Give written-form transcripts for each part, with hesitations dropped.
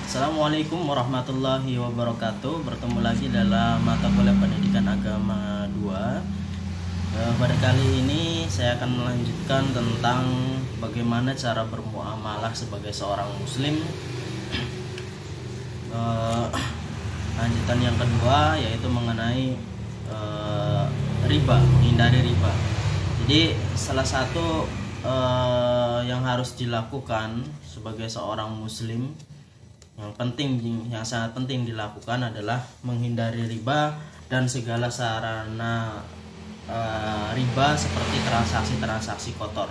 Assalamualaikum warahmatullahi wabarakatuh. Bertemu lagi dalam mata kuliah pendidikan agama 2. Pada kali ini saya akan melanjutkan tentang bagaimana cara bermuamalah sebagai seorang muslim. Lanjutan yang kedua yaitu mengenai riba, menghindari riba. Jadi salah satu yang harus dilakukan sebagai seorang muslim, yang sangat penting dilakukan adalah menghindari riba dan segala sarana riba seperti transaksi-transaksi kotor.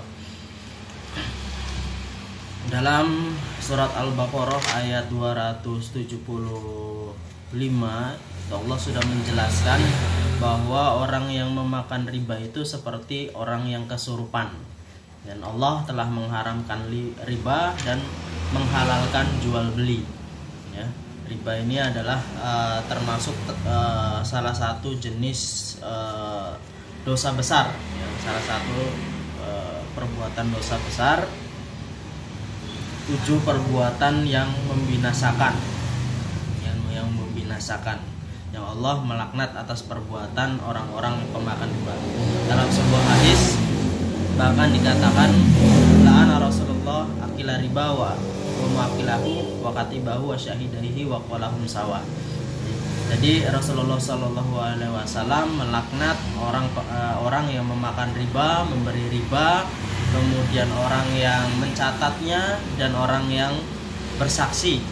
Dalam surat Al-Baqarah ayat 275 Allah sudah menjelaskan bahwa orang yang memakan riba itu seperti orang yang kesurupan, dan Allah telah mengharamkan riba dan menghalalkan jual beli. Ya, riba ini adalah termasuk salah satu jenis dosa besar, ya, salah satu perbuatan dosa besar, 7 perbuatan yang membinasakan, yang Allah melaknat atas perbuatan orang-orang pemakan riba. Dalam sebuah hadis bahkan dikatakan, la'ana Rasulullah akila riba wa muakilahu wa katibahu wa syahidahi wa qalahum sawa. Jadi Rasulullah SAW melaknat orang yang memakan riba, memberi riba, kemudian orang yang mencatatnya, dan orang yang bersaksi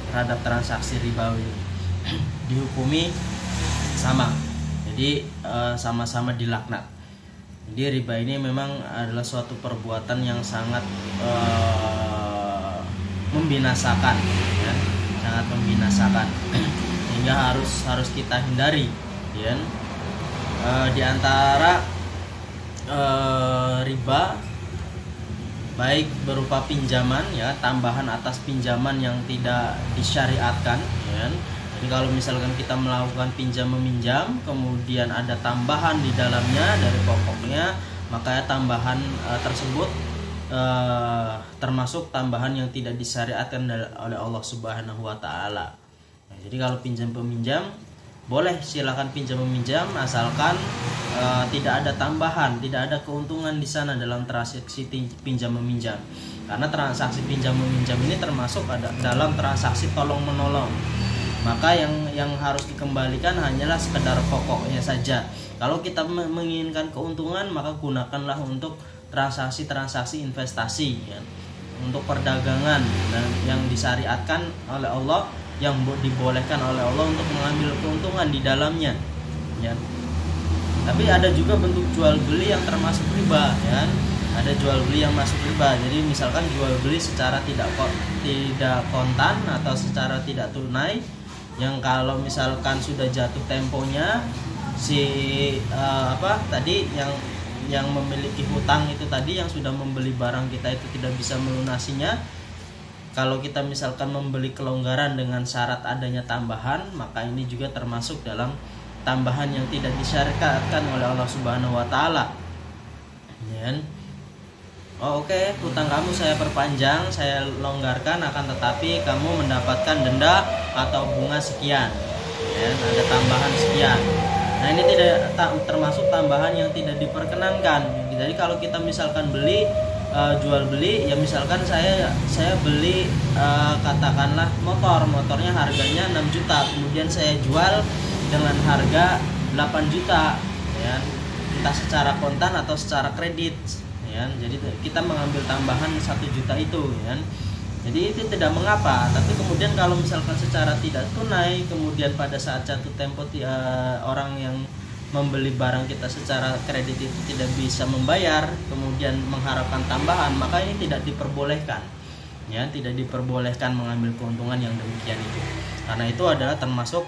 terhadap transaksi ribawi dihukumi sama. Jadi sama-sama dilaknat. Jadi riba ini memang adalah suatu perbuatan yang sangat membinasakan, ya, sangat membinasakan, sehingga harus kita hindari, ya. Di antara riba baik berupa pinjaman, ya, tambahan atas pinjaman yang tidak disyariatkan, ya. Jadi kalau misalkan kita melakukan pinjam meminjam, kemudian ada tambahan di dalamnya dari pokoknya, maka tambahan tersebut termasuk tambahan yang tidak disyariatkan oleh Allah Subhanahu wa taala. Nah, jadi kalau pinjam peminjam boleh, silakan pinjam meminjam, asalkan tidak ada tambahan, tidak ada keuntungan di sana dalam transaksi pinjam meminjam. Karena transaksi pinjam meminjam ini termasuk dalam transaksi tolong menolong. Maka yang harus dikembalikan hanyalah sekedar pokoknya saja. Kalau kita menginginkan keuntungan, maka gunakanlah untuk transaksi-transaksi investasi, ya, untuk perdagangan dan yang disyariatkan oleh Allah, yang dibolehkan oleh Allah untuk mengambil keuntungan di dalamnya, ya. Tapi ada juga bentuk jual beli yang termasuk riba, ya. Ada jual beli yang masuk riba. Jadi misalkan jual beli secara tidak kontan atau secara tidak tunai, yang kalau misalkan sudah jatuh temponya yang memiliki hutang itu tadi, yang sudah membeli barang kita itu tidak bisa melunasinya. Kalau kita misalkan membeli kelonggaran dengan syarat adanya tambahan, maka ini juga termasuk dalam tambahan yang tidak disyariatkan oleh Allah Subhanahu wa taala. Ya. Oke, hutang kamu saya perpanjang, saya longgarkan, akan tetapi kamu mendapatkan denda atau bunga sekian, ya, ada tambahan sekian. Nah, ini tidak termasuk tambahan yang tidak diperkenankan. Jadi kalau kita misalkan jual beli, ya misalkan saya beli katakanlah motornya harganya 6 juta, kemudian saya jual dengan harga 8 juta, ya, entah secara kontan atau secara kredit. Ya, jadi kita mengambil tambahan 1 juta itu, ya. Jadi itu tidak mengapa. Tapi kemudian kalau misalkan secara tidak tunai, kemudian pada saat jatuh tempo orang yang membeli barang kita secara kredit itu tidak bisa membayar, kemudian mengharapkan tambahan, maka ini tidak diperbolehkan. Ya, tidak diperbolehkan mengambil keuntungan yang demikian itu. Karena itu adalah termasuk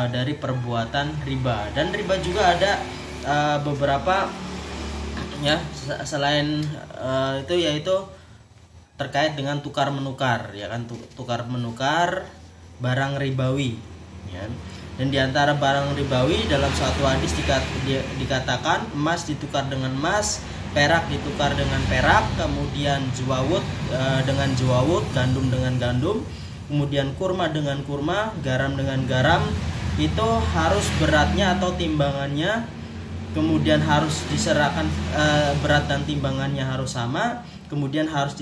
dari perbuatan riba. Dan riba juga ada beberapa, ya, selain itu, yaitu terkait dengan tukar menukar, ya kan, tukar menukar barang ribawi, ya. Dan diantara barang ribawi dalam suatu hadis dikatakan emas ditukar dengan emas, perak ditukar dengan perak, kemudian juwawut dengan juwawut, gandum dengan gandum, kemudian kurma dengan kurma, garam dengan garam, itu harus beratnya atau timbangannya, kemudian harus diserahkan, berat dan timbangannya harus sama, kemudian harus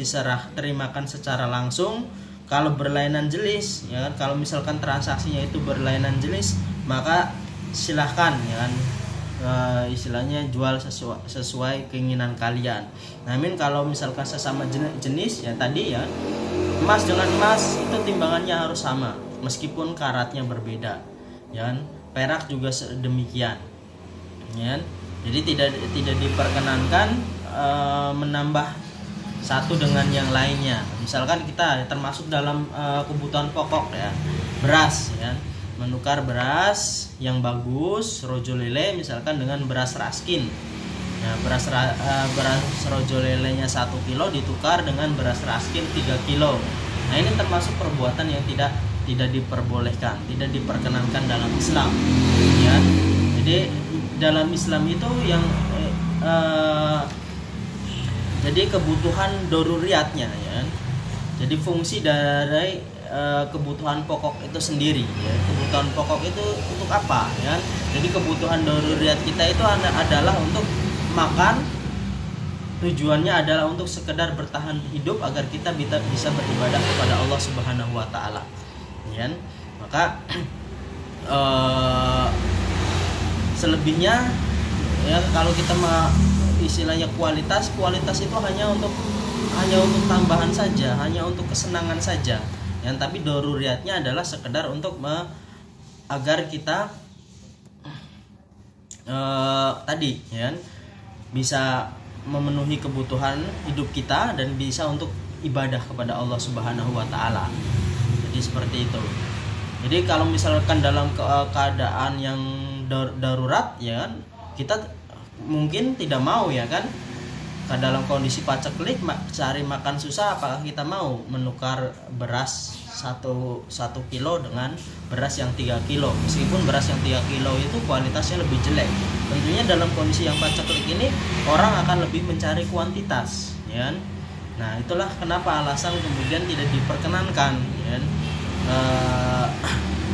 terimakan secara langsung. Kalau berlainan jenis, ya kan, kalau misalkan transaksinya itu berlainan jenis, maka silahkan, ya kan, istilahnya jual sesuai keinginan kalian. Namun kalau misalkan sesama jenis, ya tadi ya, emas dengan emas itu timbangannya harus sama meskipun karatnya berbeda, ya kan? Perak juga demikian, ya kan? Jadi tidak diperkenankan menambah satu dengan yang lainnya. Misalkan kita termasuk dalam kebutuhan pokok, ya, beras, ya, menukar beras yang bagus rojo lele misalkan dengan beras raskin. Nah, beras rojo lelenya 1 kilo ditukar dengan beras raskin 3 kilo. Nah, ini termasuk perbuatan yang tidak diperbolehkan, tidak diperkenankan dalam Islam, ya. Jadi dalam Islam itu yang jadi kebutuhan doruriatnya, ya. Jadi fungsi dari kebutuhan pokok itu sendiri, ya. Kebutuhan pokok itu untuk apa, ya. Jadi kebutuhan doruriat kita itu adalah untuk makan, tujuannya adalah untuk sekedar bertahan hidup agar kita bisa beribadah kepada Allah Subhanahu wa taala, ya. Maka selebihnya, ya, kalau kita istilahnya kualitas itu hanya untuk tambahan saja, hanya untuk kesenangan saja. Yang tapi doruriatnya adalah sekedar untuk agar kita tadi, ya, bisa memenuhi kebutuhan hidup kita dan bisa untuk ibadah kepada Allah Subhanahu wa taala. Jadi seperti itu. Jadi kalau misalkan dalam keadaan yang darurat, ya kan, kita mungkin tidak mau, ya kan, dalam kondisi paceklik cari makan susah, apakah kita mau menukar beras 1 kilo dengan beras yang 3 kilo, meskipun beras yang 3 kilo itu kualitasnya lebih jelek. Tentunya dalam kondisi yang paceklik ini orang akan lebih mencari kuantitas, ya. Nah, itulah kenapa alasan kemudian tidak diperkenankan, ya,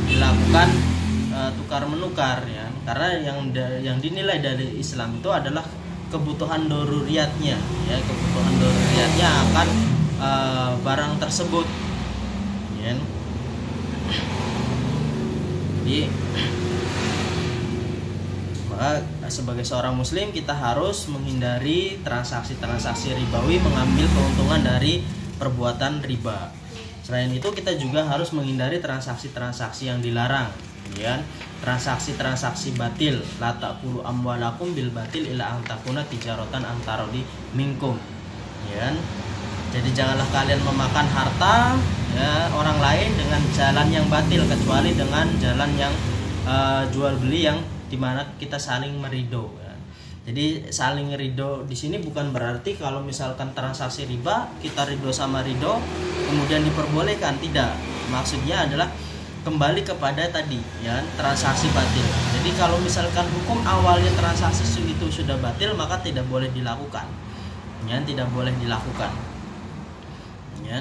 dilakukan tukar menukar, ya, karena yang dinilai dari Islam itu adalah kebutuhan doruriatnya, ya, kebutuhan doruriatnya akan barang tersebut, ya. Jadi maka sebagai seorang muslim kita harus menghindari transaksi-transaksi ribawi, mengambil keuntungan dari perbuatan riba. Selain itu kita juga harus menghindari transaksi-transaksi yang dilarang, ya. Transaksi-transaksi batil, la taqulu amwalakum bil batil ila an takuna tijaratan antarodi minkum, ya. Jadi janganlah kalian memakan harta, ya, orang lain dengan jalan yang batil, kecuali dengan jalan yang jual beli yang dimana kita saling meridho, ya. Jadi saling ridho di sini bukan berarti kalau misalkan transaksi riba kita ridho sama ridho kemudian diperbolehkan, tidak. Maksudnya adalah kembali kepada tadi, ya, transaksi batil. Jadi kalau misalkan hukum awalnya transaksi itu sudah batil, maka tidak boleh dilakukan, ya, tidak boleh dilakukan, ya.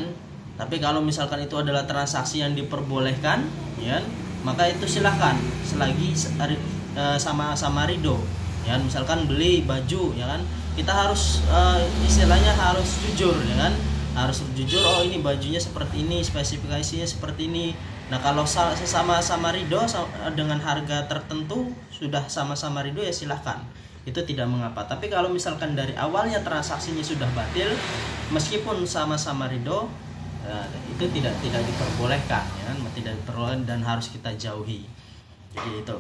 Tapi kalau misalkan itu adalah transaksi yang diperbolehkan, ya, maka itu silahkan selagi sama-sama ridho, ya. Misalkan beli baju, ya kan, kita harus istilahnya harus jujur, ya kan, harus jujur, oh ini bajunya seperti ini, spesifikasinya seperti ini. Nah, kalau sama-sama ridho dengan harga tertentu, sudah sama-sama ridho, ya silahkan, itu tidak mengapa. Tapi kalau misalkan dari awalnya transaksinya sudah batil, meskipun sama-sama ridho, itu tidak diperbolehkan, ya, tidak diperbolehkan dan harus kita jauhi. Jadi itu.